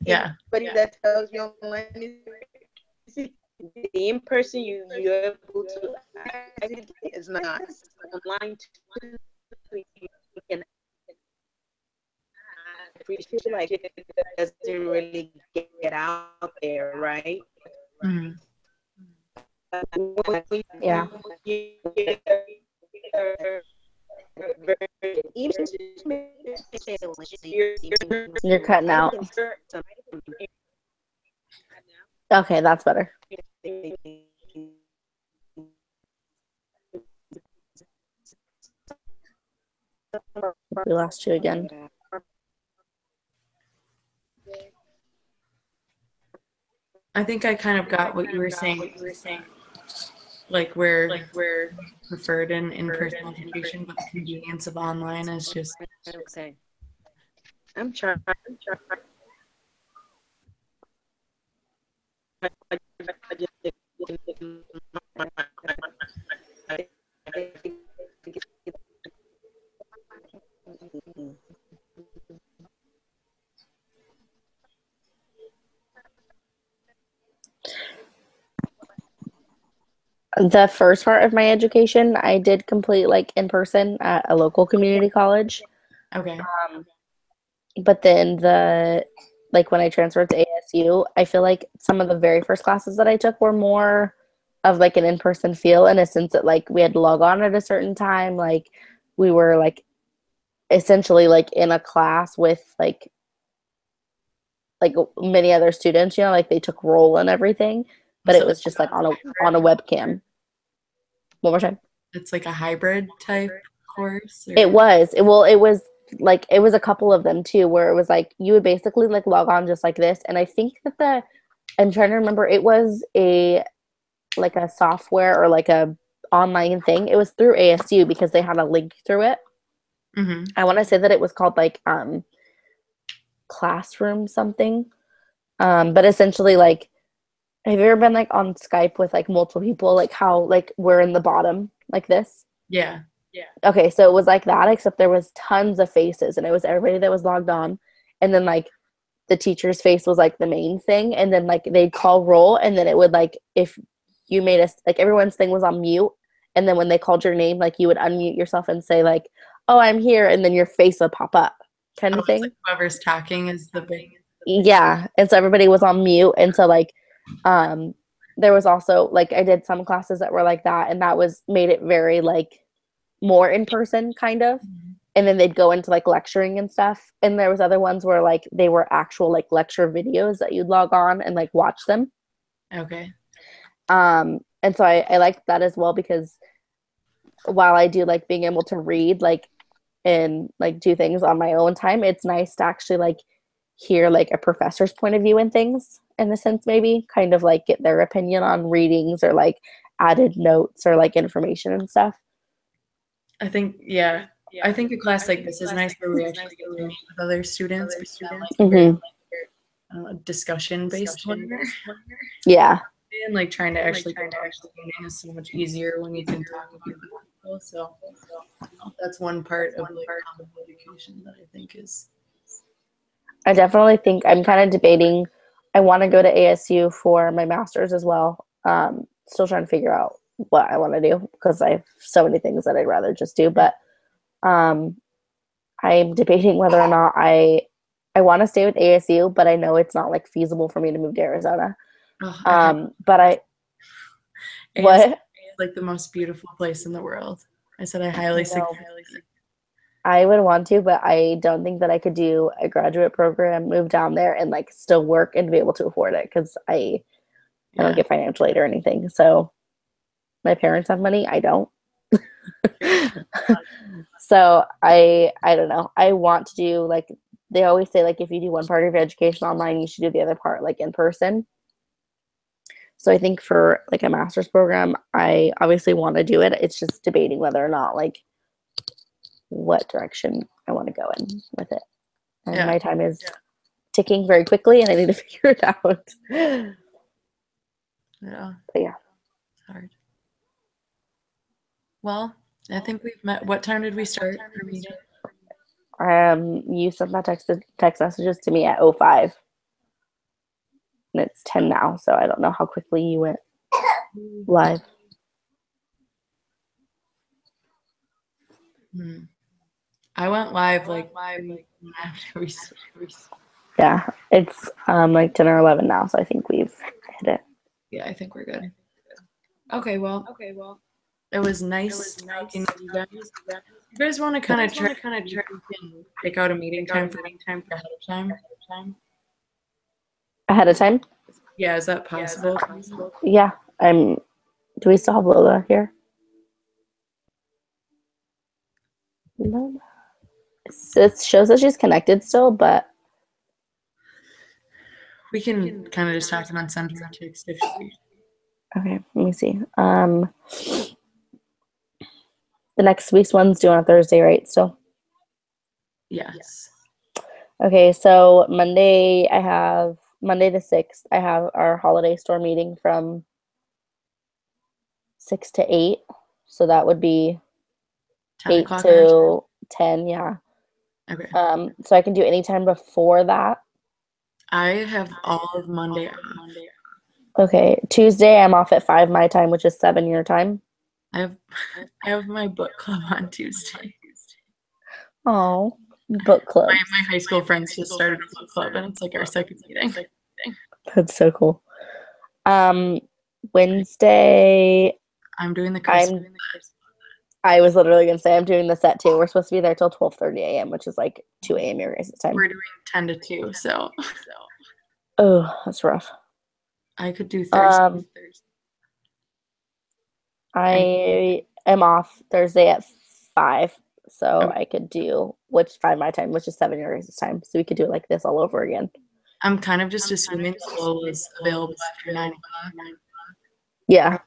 Yeah. Anybody that tells you online is the in-person you're able to access is not online too. You can appreciate like it doesn't really get out there, right? Yeah. You're cutting out. Okay, that's better. We lost you again. I think I kind of got what you were saying. Like where preferred in in-person education, but the convenience of online is just Okay. I'm trying. The first part of my education, I did complete like in person at a local community college. okay. But then when I transferred to ASU, I feel like some of the very first classes that I took were more of like an in-person feel in a sense that like we had to log on at a certain time. Like we were like essentially like in a class with like many other students, you know, like they took roll and everything, but So it was just like on a webcam. One more time. it's like a hybrid type course. Or? It was like it was a couple of them too, where it was like you would basically like log on just like this, and I think that I'm trying to remember, it was a software or like a online thing. It was through ASU because they had a link through it. Mm-hmm. I want to say that it was called like Classroom something, but essentially like, have you ever been like on Skype with like multiple people, like how like we're in the bottom like this? Yeah. Okay, so it was like that, except there was tons of faces, and it was everybody that was logged on, and then like the teacher's face was like the main thing, and then like they'd call roll, and then it would like if you made us like everyone's thing was on mute, and then when they called your name, like you would unmute yourself and say like, "Oh, I'm here," and then your face would pop up, kind of thing. Like whoever's talking is the big. Yeah, and so everybody was on mute, and so like, there was also like I did some classes that were like that, and that was made it very like more in person kind of, and then they'd go into like lecturing and stuff, and there was other ones where like they were actual like lecture videos that you'd log on and like watch them. Okay. And so I liked that as well, because while I do like being able to read like and like do things on my own time, it's nice to actually like hear like a professor's point of view and things, in a sense, maybe kind of like get their opinion on readings or like added notes or like information and stuff. I think, yeah. I think a class like this is nice where we actually get to meet with other students. Discussion based one. Yeah. And like trying to actually learning is so much easier when you can talk with people. So that's one part of like education that I think is. I definitely think I'm kind of debating. I want to go to ASU for my master's as well. Still trying to figure out what I want to do, because I have so many things that I'd rather just do. But I'm debating whether or not I want to stay with ASU, but I know it's not like feasible for me to move to Arizona. But what? It's like the most beautiful place in the world. I said I highly suggest. I would want to, but I don't think that I could do a graduate program, move down there, and like still work and be able to afford it, because I don't get financial aid or anything. So my parents have money, I don't. So I don't know. I want to do like, they always say like if you do one part of your education online, you should do the other part like in person. So I think for like a master's program, I obviously want to do it. It's just debating whether or not like what direction I want to go in with it. And my time is ticking very quickly, and I need to figure it out. Yeah. But yeah. It's hard. Well, I think we've met. What time did we start our meeting? You sent that text messages to me at 05. And it's 10 now, so I don't know how quickly you went live. I went live like after we started. Yeah, it's like 10 or 11 now, so I think we've hit it. Yeah, I think we're good. Okay, well. It was nice talking to you guys. You guys want to kind of try to pick out a meeting time for ahead of time? Ahead of time? Yeah, is that possible? Yeah. Do we still have Lola here? No. It shows that she's connected still, but We can kind of just talk and then send her a text if she. okay, let me see. The next week's one's due on a Thursday, right? Still. Yes. Okay, so Monday the 6th, I have our holiday store meeting from 6 to 8. So that would be 10 8 o'clock. to 10, yeah. Okay. So I can do any time before that. I have all of Monday off. Okay, Tuesday I'm off at 5 my time, which is 7 your time. I have my book club on Tuesday. Oh, book club. My high school friends just started a book club, and it's like our second meeting. That's so cool. Wednesday, I'm doing the Christmas. I was literally gonna say I'm doing the set too. We're supposed to be there till 12:30 a.m., which is like 2 a.m. your guys' time. We're doing 10 to 2, so. Oh, that's rough. I could do Thursday. I am off Thursday at 5, so Okay. I could do 5 my time, which is 7 your guys' time. So we could do it like this all over again. I'm kind of just assuming Lowell is available after 9 o'clock. Yeah.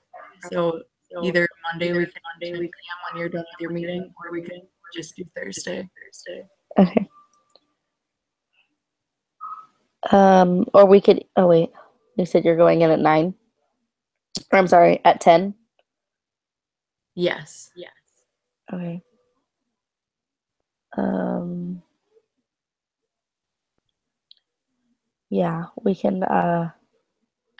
So either Monday we can 10 p.m. when you're done with your meeting, or we could just do Thursday. Okay. Or we could. Oh wait, you said you're going in at 9. Or I'm sorry, at 10. Yes. Okay. Yeah, we can. I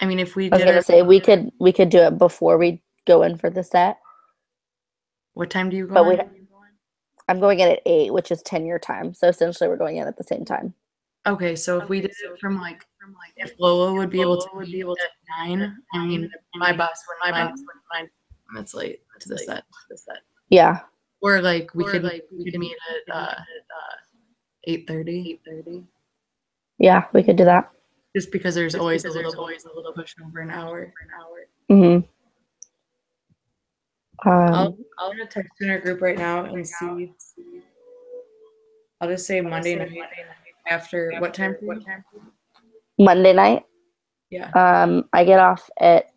mean, if we I was did gonna it, say we could do it before we go in for the set. what time do you go? But I'm going in at 8, which is 10 your time. So essentially, we're going in at the same time. Okay, so if we did it from like if Lola would be able to at 9, I mean, my boss wouldn't mind. It's late to the set. Yeah. Or like we could meet at 8:30. Yeah, we could do that. Just because there's always a little push over an hour. Mm-hmm. I'm gonna text in our group right now and see. I'll just say Monday night after what time? Monday night. Yeah. I get off at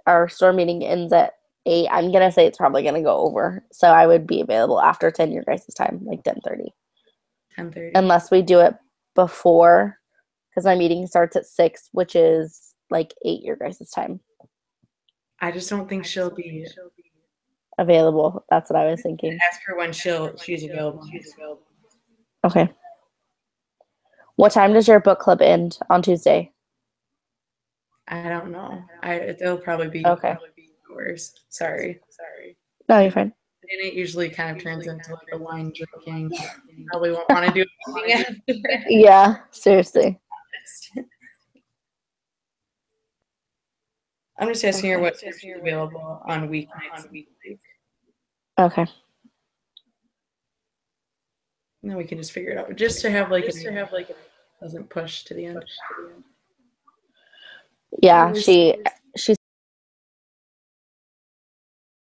our store meeting ends at 8. I'm gonna say it's probably gonna go over, so I would be available after 10 your guys' time, like 10:30. 10:30. Unless we do it before, because my meeting starts at 6, which is like 8 your guys' time. I just don't think she'll be available. That's what I was thinking. Ask her when she's available. Okay. What time does your book club end on Tuesday? I don't know. It'll probably be hours. Sorry. No, you're fine. And it usually kind of turns into like a wine drinking. Probably won't want to do anything after. Yeah, seriously. I'm just asking her what she's available on weeknights. Okay. And then we can just figure it out. Just to have like doesn't push to the end. Yeah, she